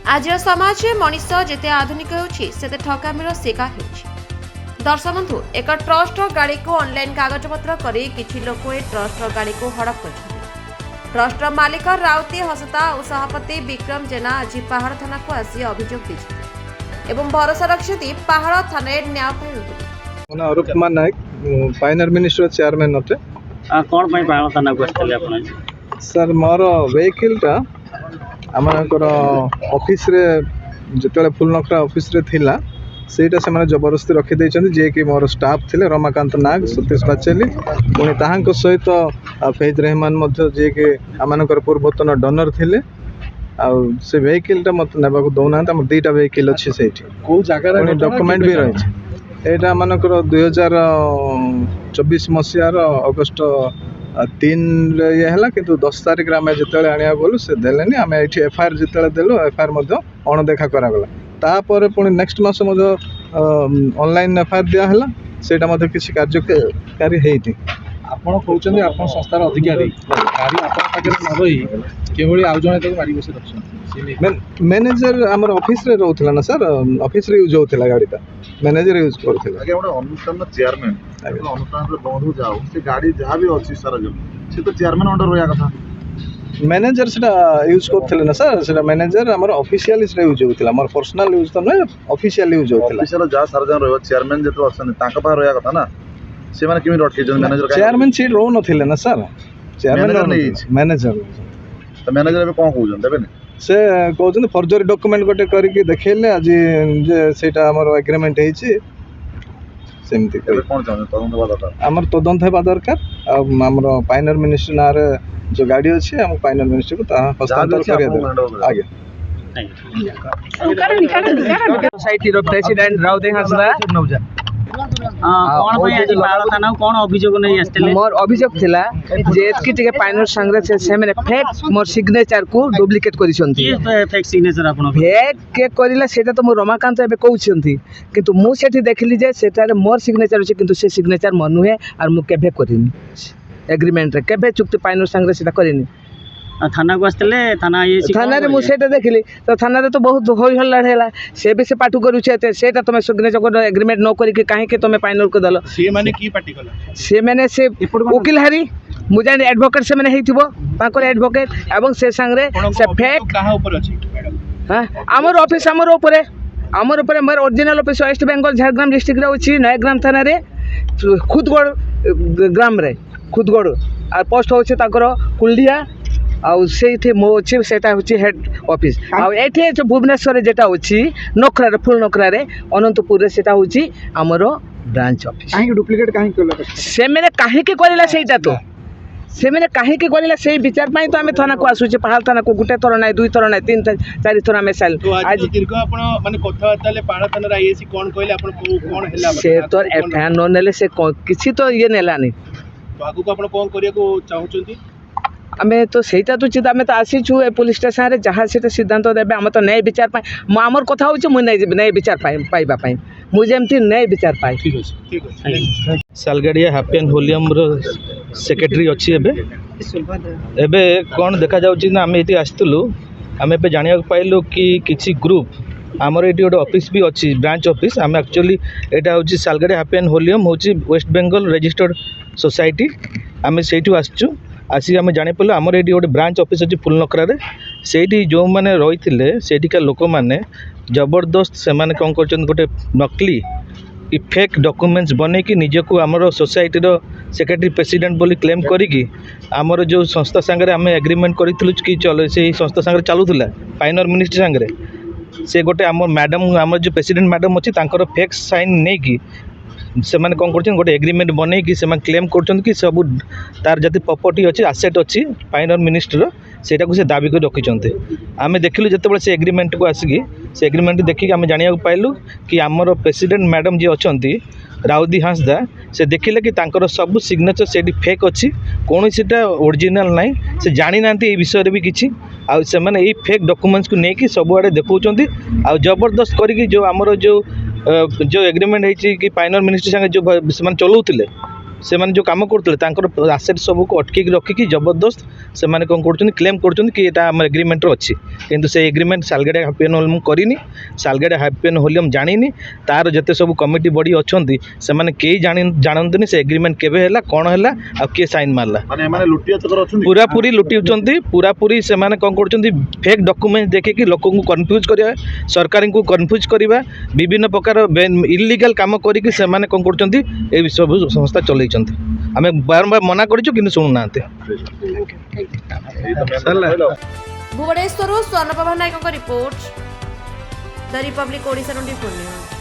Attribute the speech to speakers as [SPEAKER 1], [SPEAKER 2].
[SPEAKER 1] आज समाज मनीष जिते आधुनिक होते ठकामीर शिकार हो। दर्शक बंधु एक ट्रस्ट गाड़ी को ऑनलाइन कागजपत्र कर किसी लोक ट्रस्ट गाड़ी को हड़प कर ट्रस्ट मालिक राउती हसता और सभापति विक्रम जेना आज पहाड़ थाना को आसी अभियोग दी एवं भरोसा रखिंट पहाड़ थाना न्याय पाई।
[SPEAKER 2] अरूप कुमार नायक फाइनर मिनिस्टर चेयरमैन अटे।
[SPEAKER 3] कौन पहाड़ थाना को आसते
[SPEAKER 2] सर मोर वेहिकलटा आमर ऑफिस रे जिते फुलनखरा ऑफिस रे थिला सेटा से माने जबरदस्ती रखी जे कि मोर स्टाफ थिले रमाकांत नाग सतीश पाचेली पुणी ताहांको सहित फैज रहमान जे कि आमनकर पूर्वतन डनर थिले से वेहिकलटा मत नेबा को दौना हम दुईटा वेहिकल अच्छी से को जगह डॉक्यूमेंट भी रही एटा मानकर 2024 मसीहार अगस्ट 3 ये है कि 10 तारिख आम जो आने गलु से देलेनी आम ये एफआईआर जो देलु एफआईआर अणदेखा करागला तापर पुणी नेक्स्ट मास ऑनलाइन एफआईआर दिहला से किसी कार्यकारी होती
[SPEAKER 4] आपण कहते आप संस्थार अधिकारी गाड़ी आपके न रही केवल आउ जड़े गाड़ी बस रखते
[SPEAKER 2] मैनेजर आम ऑफिस रे रोला ना सर ऑफिस रे यूज होता गाड़ीटा मैनेजर यूज करथिला
[SPEAKER 5] आगे गोटे अनुष्ठान चेयरमैन अनुष्ठान बंधु जाओ से गाड़ी जहाँ भी अच्छी सारा जो से तो चेयरमैन अंडर रहा कथा
[SPEAKER 2] मैनेजर सेटा यूज करथिले ना सर सेटा मैनेजर हमर ऑफिशियल रे यूज होतिला हमर पर्सनल यूज तो नै ऑफिशियल यूज होतिला
[SPEAKER 5] ऑफिशियल जा सारा जन रहो चेयरमैन जेतो असन ताका पा रहा कथा ना से माने किमी रटके जन मैनेजर
[SPEAKER 2] चेयरमैन सीट रो नथिले ना सर चेयरमैन मैनेजर
[SPEAKER 5] तो मैनेजर अबे कोन कहउजन देबे ने
[SPEAKER 2] से कहते फर्जरी डॉक्यूमेंट गोटे करके देखेले आज जे सेटा हमर एग्रीमेंट हेछि सेमती
[SPEAKER 5] कौन चाहते तदंत हवा दरकार
[SPEAKER 2] आमर तदंत हेबा दरकार आमर फाइनर मिनिस्टर नार जो गाड़ी अच्छी हम फाइनल मिनिस्टर को हस्तांतर कर आगे
[SPEAKER 3] सोसाइटी रो प्रेसिडेंट राउते हसदा कौन अभियोग नहीं आसते
[SPEAKER 6] मोर अभियोग थिला जे एतकी टिके पाइनर संग्रह से मैंने फेक मोर सिग्नेचर को डुप्लिकेट करिसंती
[SPEAKER 3] फेक सिग्नेचर आपण
[SPEAKER 6] फेक के करिला सेटा तो मोर रमाकांत एबे कहउछंती किंतु मु सेठी देखली जे सेटा रे मोर सिग्नेचर अछि किंतु से सिग्नेचर मोर नुहे आर मु केबे करिनी एग्रीमेंट रे केबे चुक्ति पाइनर संग्रह सेटा करिनी
[SPEAKER 3] थाना को आसते थाना ये
[SPEAKER 6] थाना रे मु सेटा देखली तो थाना रे तो बहुत होई हल्ला हेला से भी से पाटू करू छे सेटा तमे सिग्नेचर को एग्रीमेंट न करी के काहे के तमे फाइनल को दलो
[SPEAKER 4] से माने की पार्टी कला
[SPEAKER 6] से माने से वकील हारी मुजान एडवोकेट से माने हेतिबो ताकर एडवोकेट एवं से संगरे से फेक
[SPEAKER 4] कहां ऊपर अछि मैडम
[SPEAKER 6] हां हमर ऑफिस हमर ऊपर मोर original office West Bengal Jhargram district रे अछि नयग्राम थाना रे खुदगड़ ग्राम रे खुदगड़ आ पोस्ट होछि ताकर कुलडिया आउ से मो अच्छी सेटा होची हेड ऑफिस आउ एठे जो भुवनेश्वर जेटा होची नखरा रे फुल नखरा रे अनंतपुर रे सेटा होची हमरो ब्रांच ऑफिस
[SPEAKER 2] काहे डुप्लीकेट काहे करला
[SPEAKER 6] से मैंने काहे के करला सेटा तो से मैंने काहे के करला से विचार पाई तो हमें थाना को आसु पहाड़ थाना को गुटे थर नाही दुई थर नाही तीन चारि थर हमें साल
[SPEAKER 4] आज दीर्घ आपण माने कथा ताले पहाड़ थाना आईएसी कोन कहले आपण कोन हैला
[SPEAKER 6] से तो एफआईआर न नेले से किछि तो ये नेलानी
[SPEAKER 4] तो आगु को आपण कोन करिया को चाहुचंती
[SPEAKER 6] आमे तो सेटा तो चित आमे तो आसी छु पुलिस स्टेशन रे जहाँ से सिद्धांत देबे हम तो न्याय विचार पाई आमर कथा होचे मु न्याय विचार पाइबा पाई मु जेमती न्याय विचार पाई
[SPEAKER 4] ठीक है
[SPEAKER 7] सालगाड़िया हैप्पी एंड होलियम रो सेक्रेटरी अच्छी एबे कौन देखा जाउची ना आम ये आसलु आम ए जाना पाइलु कि किसी ग्रुप आमर ये गोटे ऑफिस भी अच्छी ब्रांच ऑफिस आम एक्चुअली यहाँ हूँ सालगाड़िया हैप्पी एंड होलियम हूँ वेस्ट बेंगल रजिस्टर्ड सोसाइटी आम से आसचु आसिक आम जापर आमर ये गोटे ब्रांच ऑफिस अच्छी फुलनखरा से जो मैंने रही सेठिका लोक मैंने जबरदस्त से कौन कर गोटे नकली फेक डॉक्यूमेंट्स बने कि निजक आमर सोसाइटी सेक्रेटरी प्रेसिडेंट बोली क्लेम करी आमर जो संस्था सांगे आम एग्रीमेंट करूँ कि चलो से संस्था सांगे चलूला फाइनर मिनिस्टर सांगे से गोटे आम मैडम आम जो प्रेसिडेंट मैडम अच्छी फेक साइन नहीं कि से मैंने कौन कर गोटे एग्रीमेंट बन कि क्लेम कर सब तार जति प्रॉपर्टी अच्छी आसेट अच्छी फाइनर मिनिस्टर सेटा को से दाबी कर रखी आम देखिलु जो से एग्रीमेंट को आसिकी से एग्रीमेंट देखिक आम जाना पाइलु कि आमर प्रेसिडेंट मैडम जी अच्छा राउदी हांसदा से देखिले कि तांकर सब सिग्नेचर से फेक अच्छी कौन सीटा ओरिजिनल नाई से जानी ना विषय भी किसी आउ से मैंने ये फेक डॉक्यूमेंट्स को लेकिन सबुआड़े देखौंती आ जबरदस्त करके जो आमर जो एग्रीमेंट है कि फाइनल मिनिस्टर संगे जो से चलाउले ସେମାନେ ଯେଉଁ କାମ କରୁଥିଲେ ତାଙ୍କର ଆସେଟ୍ ସବୁକୁ ଅଟକେଇକି ରଖିକି ଜବରଦସ୍ତ ସେମାନେ କ'ଣ କରୁଛନ୍ତି କ୍ଲେମ୍ କରୁଛନ୍ତି କି ଏଇଟା ଆମର ଏଗ୍ରିମେଣ୍ଟରେ ଅଛି, କିନ୍ତୁ ସେ ଏଗ୍ରିମେଣ୍ଟ ସାଲଗାଡ଼ିଆ ହାପିଏନ୍ ହୋଲିୟମ୍ ମୁଁ କରିନି, ସାଲଗାଡ଼ିଆ ହାପିଏନ୍ ହୋଲିୟମ୍ ଜାଣିନି, ତାର ଯେତେ ସବୁ କମିଟି ବଡ଼ି ଅଛନ୍ତି ସେମାନେ କେହି ଜାଣନ୍ତିନି ସେ ଏଗ୍ରିମେଣ୍ଟ କେବେ ହେଲା, କ'ଣ ହେଲା, ଆଉ କିଏ ସାଇନ୍ ମାରିଲା।
[SPEAKER 5] ମାନେ ଏମାନେ ଲୁଟିଆ ଚକ୍ର ଅଛନ୍ତି।
[SPEAKER 7] ପୁରାପୁରି ଲୁଟିଉଛନ୍ତି, ପୁରାପୁରି ସେମାନେ କ'ଣ କରୁଛନ୍ତି ଫେକ୍ ଡକୁମେଣ୍ଟ ଦେଖିକି ଲୋକଙ୍କୁ କନଫ୍ୟୁଜ୍ କରିବା, ସରକାରଙ୍କୁ କନଫ୍ୟୁଜ୍ କରିବା, ବିଭିନ୍ନ ପ୍ରକାର ଇଲିଗାଲ କାମ କରିକି ସେମାନେ କ'ଣ କରୁଛନ୍ତି এই ସବୁ ସଂସ୍ଥା ଚଲେଇଛନ୍ତି। ଆମେ ବାରମ୍ବାର ମନା କରିଛୁ କିନ୍ତୁ ଶୁଣୁନାହାନ୍ତି।
[SPEAKER 1] ଭୁବନେଶ୍ୱରରୁ ସ୍ୱର୍ଣ୍ଣପ୍ରଭା ନାୟକଙ୍କ ରିପୋର୍ଟ, ଦ ରିପବ୍ଲିକ୍ ଓଡ଼ିଶା 24 ନ୍ୟୁଜ୍।